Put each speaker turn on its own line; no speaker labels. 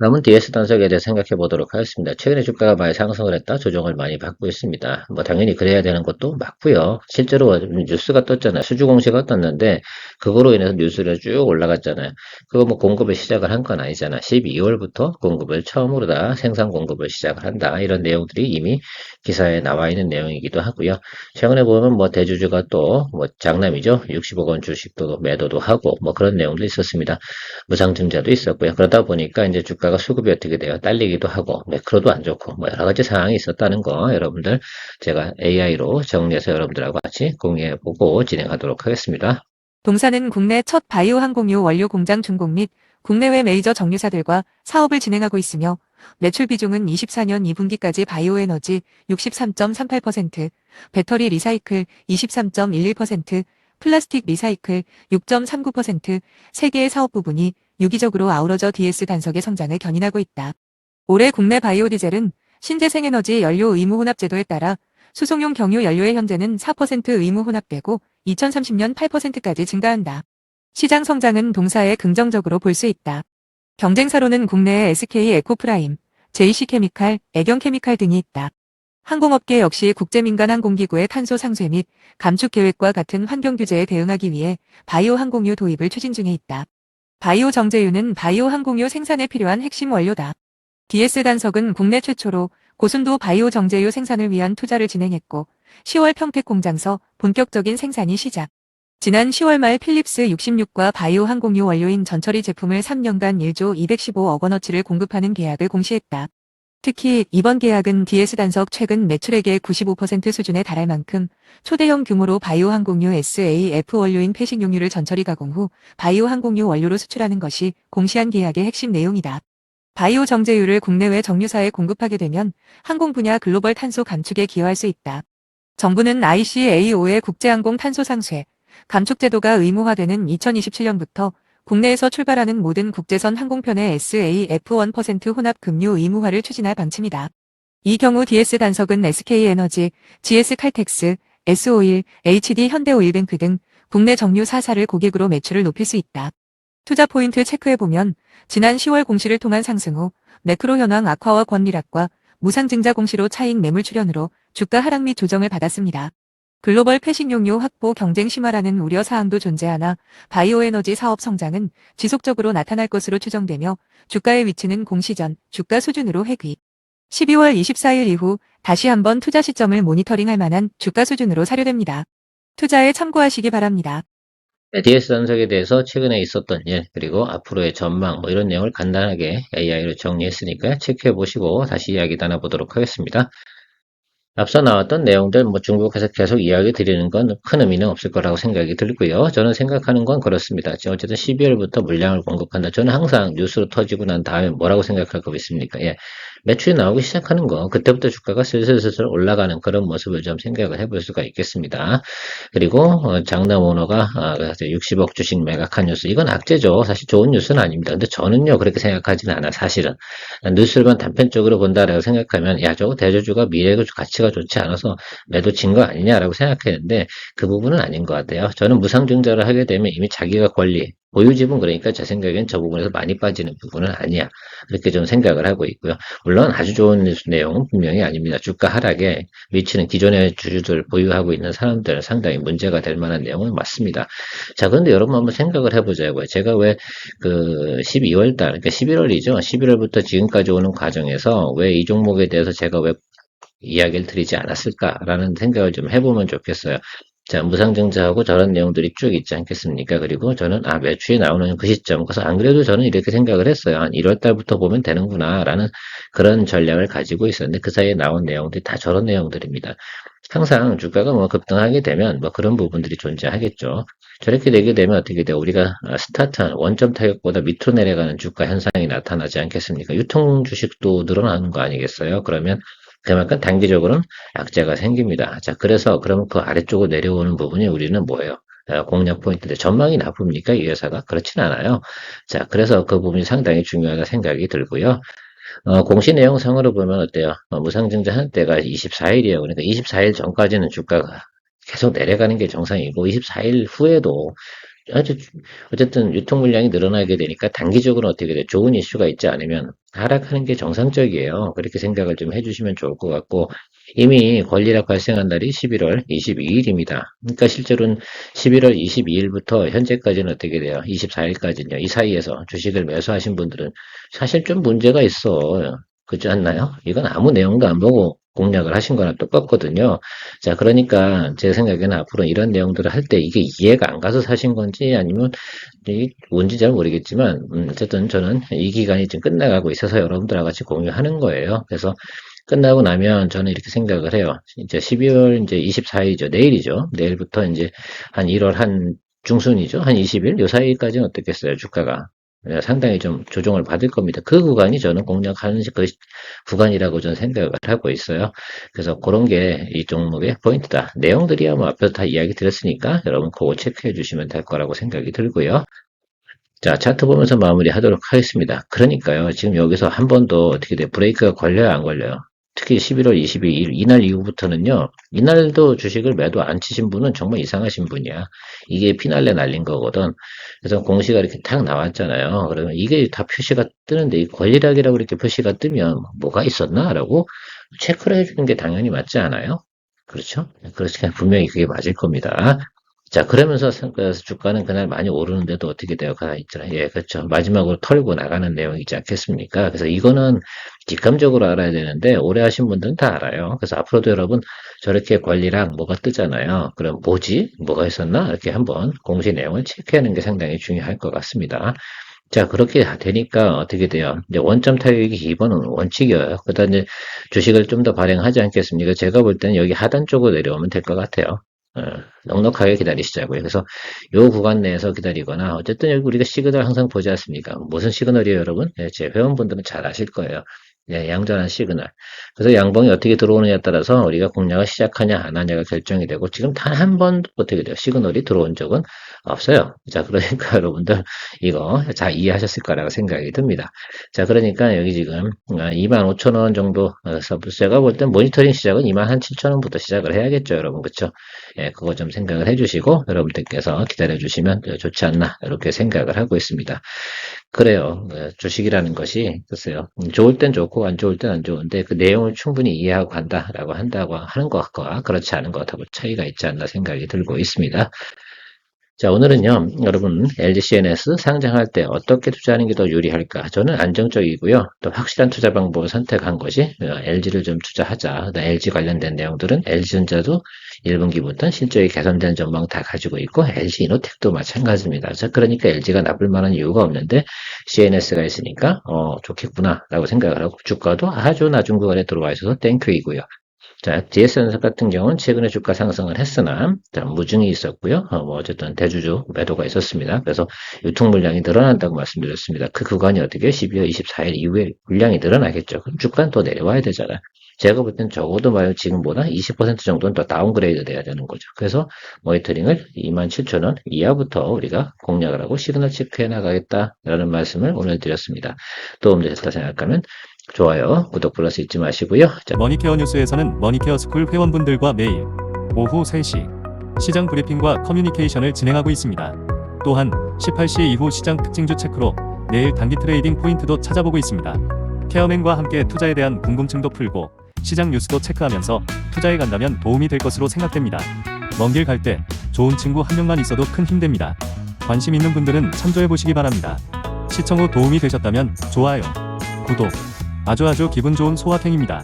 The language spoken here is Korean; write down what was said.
남은 DS 단속에 대해 생각해 보도록 하겠습니다. 최근에 주가가 많이 상승을 했다, 조정을 많이 받고 있습니다. 뭐 당연히 그래야 되는 것도 맞고요. 실제로 뉴스가 떴잖아요. 수주 공시가 떴는데 그거로 인해서 뉴스가 쭉 올라갔잖아요. 그거 뭐 공급을 시작을 한 건 아니잖아. 12월부터 공급을 처음으로 다 생산 공급을 시작을 한다. 이런 내용들이 이미 기사에 나와 있는 내용이기도 하고요. 최근에 보면 뭐 대주주가 또 뭐 장남이죠. 60억 원 주식도 매도도 하고 뭐 그런 내용도 있었습니다. 무상증자도 있었고요. 그러다 보니까 이제 주가가 수급이 어떻게 돼요? 딸리기도 하고 매크로도 안 좋고 뭐 여러 가지 상황이 있었다는 거 여러분들 제가 AI로 정리해서 여러분들하고 같이 공유해보고 진행하도록 하겠습니다.
동사는 국내 첫 바이오 항공유 원료 공장 준공 및 국내외 메이저 정유사들과 사업을 진행하고 있으며 매출 비중은 24년 2분기까지 바이오 에너지 63.38%, 배터리 리사이클 23.11%, 플라스틱 리사이클 6.39%, 세 개의 사업 부분이 유기적으로 아우러져 DS 단석의 성장을 견인하고 있다. 올해 국내 바이오 디젤은 신재생에너지 연료 의무 혼합 제도에 따라 수송용 경유 연료의 현재는 4% 의무 혼합되고 2030년 8%까지 증가한다. 시장 성장은 동사에 긍정적으로 볼 수 있다. 경쟁사로는 국내의 SK 에코프라임, JC케미칼, 애경케미칼 등이 있다. 항공업계 역시 국제민간항공기구의 탄소 상쇄 및 감축 계획과 같은 환경 규제에 대응하기 위해 바이오 항공유 도입을 추진 중에 있다. 바이오 정제유는 바이오 항공유 생산에 필요한 핵심 원료다. DS 단석은 국내 최초로 고순도 바이오 정제유 생산을 위한 투자를 진행했고 10월 평택 공장서 본격적인 생산이 시작. 지난 10월 말 필립스 66과 바이오 항공유 원료인 전처리 제품을 3년간 1조 215억 원어치를 공급하는 계약을 공시했다. 특히 이번 계약은 DS 단석 최근 매출액의 95% 수준에 달할 만큼 초대형 규모로 바이오 항공유 SAF 원료인 폐식용유를 전처리 가공 후 바이오 항공유 원료로 수출하는 것이 공시한 계약의 핵심 내용이다. 바이오 정제유를 국내외 정유사에 공급하게 되면 항공 분야 글로벌 탄소 감축에 기여할 수 있다. 정부는 ICAO의 국제항공 탄소 상쇄, 감축 제도가 의무화되는 2027년부터 국내에서 출발하는 모든 국제선 항공편의 SAF 1% 혼합 급유 의무화를 추진할 방침이다. 이 경우 DS 단석은 SK에너지, GS칼텍스, S-오일, HD 현대오일뱅크 등 국내 정유 4사를 고객으로 매출을 높일 수 있다. 투자 포인트 체크해보면 지난 10월 공시를 통한 상승 후 매크로 현황 악화와 권리락과 무상증자 공시로 차익 매물 출현으로 주가 하락 및 조정을 받았습니다. 글로벌 폐식용유 확보 경쟁 심화라는 우려 사항도 존재하나 바이오에너지 사업 성장은 지속적으로 나타날 것으로 추정되며 주가의 위치는 공시 전 주가 수준으로 회귀. 12월 24일 이후 다시 한번 투자 시점을 모니터링할 만한 주가 수준으로 사료됩니다. 투자에 참고하시기 바랍니다.
DS 단속에 대해서 최근에 있었던 일, 그리고 앞으로의 전망, 뭐 이런 내용을 간단하게 AI로 정리했으니까 체크해 보시고 다시 이야기 나눠보도록 하겠습니다. 앞서 나왔던 내용들 뭐 중복해서 계속 이야기 드리는 건 큰 의미는 없을 거라고 생각이 들고요. 저는 생각하는 건 그렇습니다. 어쨌든 12월부터 물량을 공급한다. 저는 항상 뉴스로 터지고 난 다음에 뭐라고 생각할 거 있습니까? 예. 매출이 나오기 시작하는 거, 그때부터 주가가 슬슬슬슬 올라가는 그런 모습을 좀 생각을 해볼 수가 있겠습니다. 그리고 장남 오너가 60억 주식 매각한 뉴스, 이건 악재죠. 사실 좋은 뉴스는 아닙니다. 근데 저는요 그렇게 생각하지는 않아. 사실은 뉴스만 단편적으로 본다라고 생각하면 야 저거 대주주가 미래의 가치가 좋지 않아서 매도 진 거 아니냐라고 생각했는데 그 부분은 아닌 것 같아요. 저는 무상증자를 하게 되면 이미 자기가 권리 보유지분, 그러니까 제 생각엔 저 부분에서 많이 빠지는 부분은 아니야. 그렇게 좀 생각을 하고 있고요. 물론 아주 좋은 뉴스 내용은 분명히 아닙니다. 주가 하락에 미치는 기존의 주주들 보유하고 있는 사람들 상당히 문제가 될 만한 내용은 맞습니다. 자, 그런데 여러분 한번 생각을 해보자고요. 제가 왜 그 12월 달, 그러니까 11월이죠. 11월부터 지금까지 오는 과정에서 왜 이 종목에 대해서 제가 왜 이야기를 드리지 않았을까라는 생각을 좀 해보면 좋겠어요. 자, 무상증자하고 저런 내용들이 쭉 있지 않겠습니까? 그리고 저는, 매출이 나오는 그 시점. 그래서 안 그래도 저는 이렇게 생각을 했어요. 한 1월 달부터 보면 되는구나, 라는 그런 전략을 가지고 있었는데, 그 사이에 나온 내용들이 다 저런 내용들입니다. 항상 주가가 뭐 급등하게 되면 뭐 그런 부분들이 존재하겠죠. 저렇게 되게 되면 어떻게 돼요? 우리가 스타트한 원점 타격보다 밑으로 내려가는 주가 현상이 나타나지 않겠습니까? 유통 주식도 늘어나는 거 아니겠어요? 그러면 그만큼 단기적으로는 악재가 생깁니다. 자, 그래서 그러면 그 아래쪽으로 내려오는 부분이 우리는 뭐예요? 공략 포인트인데 전망이 나쁩니까? 이 회사가? 그렇진 않아요. 자, 그래서 그 부분이 상당히 중요하다 생각이 들고요. 공시 내용상으로 보면 어때요? 무상증자 한 때가 24일이에요. 그러니까 24일 전까지는 주가가 계속 내려가는 게 정상이고 24일 후에도 아주 어쨌든 유통 물량이 늘어나게 되니까 단기적으로 어떻게 돼? 좋은 이슈가 있지 않으면 하락하는 게 정상적이에요. 그렇게 생각을 좀 해주시면 좋을 것 같고 이미 권리락 발생한 날이 11월 22일입니다. 그러니까 실제로는 11월 22일부터 현재까지는 어떻게 돼요? 24일까지는요. 이 사이에서 주식을 매수하신 분들은 사실 좀 문제가 있어. 그렇지 않나요? 이건 아무 내용도 안 보고 공략을 하신 거나 똑같거든요. 자, 그러니까 제 생각에는 앞으로 이런 내용들을 할 때 이게 이해가 안 가서 사신 건지 아니면 뭔지 잘 모르겠지만 어쨌든 저는 이 기간이 지금 끝나가고 있어서 여러분들과 같이 공유하는 거예요. 그래서 끝나고 나면 저는 이렇게 생각을 해요. 이제 12월 이제 24일이죠. 내일이죠. 내일부터 이제 한 1월 한 중순이죠. 한 20일 요 사이까지는 어떻겠어요, 주가가. 상당히 좀 조정을 받을 겁니다. 그 구간이 저는 공략하는 그 구간이라고 저는 생각을 하고 있어요. 그래서 그런 게 이 종목의 포인트다. 내용들이야 뭐 앞에서 다 이야기 드렸으니까 여러분 그거 체크해 주시면 될 거라고 생각이 들고요. 자, 차트 보면서 마무리하도록 하겠습니다. 그러니까요, 지금 여기서 한 번 더 어떻게 돼? 브레이크가 걸려요, 안 걸려요? 특히 11월 22일 이날 이후부터는요. 이날도 주식을 매도 안 치신 분은 정말 이상하신 분이야. 이게 피날레 날린 거거든. 그래서 공시가 이렇게 탁 나왔잖아요. 그러면 이게 다 표시가 뜨는데 이 권리락이라고 이렇게 표시가 뜨면 뭐가 있었나? 라고 체크를 해주는 게 당연히 맞지 않아요? 그렇죠? 그렇지 분명히 그게 맞을 겁니다. 자, 그러면서 주가는 그날 많이 오르는데도 어떻게 되어가 있더라. 예, 그렇죠. 마지막으로 털고 나가는 내용이지 않겠습니까? 그래서 이거는 직감적으로 알아야 되는데, 오래 하신 분들은 다 알아요. 그래서 앞으로도 여러분, 저렇게 관리랑 뭐가 뜨잖아요. 그럼 뭐지? 뭐가 있었나? 이렇게 한번 공시 내용을 체크하는 게 상당히 중요할 것 같습니다. 자, 그렇게 되니까 어떻게 돼요? 이제 원점 타격이 기본은 원칙이에요. 그다음에 주식을 좀 더 발행하지 않겠습니까? 제가 볼 때는 여기 하단 쪽으로 내려오면 될 것 같아요. 어, 넉넉하게 기다리시자고요. 그래서 요 구간 내에서 기다리거나 어쨌든 여기 우리가 시그널 항상 보지 않습니까? 무슨 시그널이에요, 여러분? 예, 제 회원분들은 잘 아실 거예요. 예, 양전한 시그널. 그래서 양봉이 어떻게 들어오느냐에 따라서 우리가 공략을 시작하냐 안 하냐가 결정이 되고 지금 단 한 번도 어떻게 돼요? 시그널이 들어온 적은 없어요. 자, 그러니까 여러분들 이거 잘 이해하셨을 거라고 생각이 듭니다. 자, 그러니까 여기 지금 25,000원 정도 제가 볼 땐 모니터링 시작은 27,000원부터 시작을 해야겠죠, 여러분. 그렇죠? 예, 그거 좀 생각을 해주시고 여러분들께서 기다려주시면 좋지 않나 이렇게 생각을 하고 있습니다. 그래요. 주식이라는 것이 글쎄요. 좋을 땐 좋고 안 좋을 땐 안 좋은데 그 내용을 충분히 이해하고 간다라고 한다고 하는 것과 그렇지 않은 것하고 차이가 있지 않나 생각이 들고 있습니다. 자, 오늘은요, 여러분, LGCNS 상장할 때 어떻게 투자하는 게 더 유리할까? 저는 안정적이고요. 또 확실한 투자 방법을 선택한 것이 LG를 좀 투자하자. LG 관련된 내용들은 LG전자도 1분기부터 실적이 개선된 전망 다 가지고 있고 LG 이노텍도 마찬가지입니다. 자, 그러니까 LG가 나쁠 만한 이유가 없는데 CNS가 있으니까 좋겠구나라고 생각을 하고 주가도 아주 낮은 구간에 들어와 있어서 땡큐이고요. 자, DSNS 같은 경우는 최근에 주가 상승을 했으나 무증이 있었고요. 뭐 어쨌든 대주주 매도가 있었습니다. 그래서 유통 물량이 늘어난다고 말씀드렸습니다. 그 구간이 어떻게 12월 24일 이후에 물량이 늘어나겠죠. 그럼 주가는 더 내려와야 되잖아요. 제가 볼 땐 적어도 말요 지금보다 20% 정도는 더 다운그레이드 돼야 되는 거죠. 그래서 모니터링을 27,000원 이하부터 우리가 공략을 하고 시그널 체크해 나가겠다라는 말씀을 오늘 드렸습니다. 도움되셨다 생각하면 좋아요, 구독 플러스 잊지 마시고요. 자,
머니케어 뉴스에서는 머니케어 스쿨 회원분들과 매일 오후 3시 시장 브리핑과 커뮤니케이션을 진행하고 있습니다. 또한 18시 이후 시장 특징주 체크로 내일 단기 트레이딩 포인트도 찾아보고 있습니다. 케어맨과 함께 투자에 대한 궁금증도 풀고 시장 뉴스도 체크하면서 투자에 간다면 도움이 될 것으로 생각됩니다. 먼 길 갈 때 좋은 친구 한 명만 있어도 큰 힘 됩니다. 관심 있는 분들은 참조해 보시기 바랍니다. 시청 후 도움이 되셨다면 좋아요, 구독, 아주 기분 좋은 소확행입니다.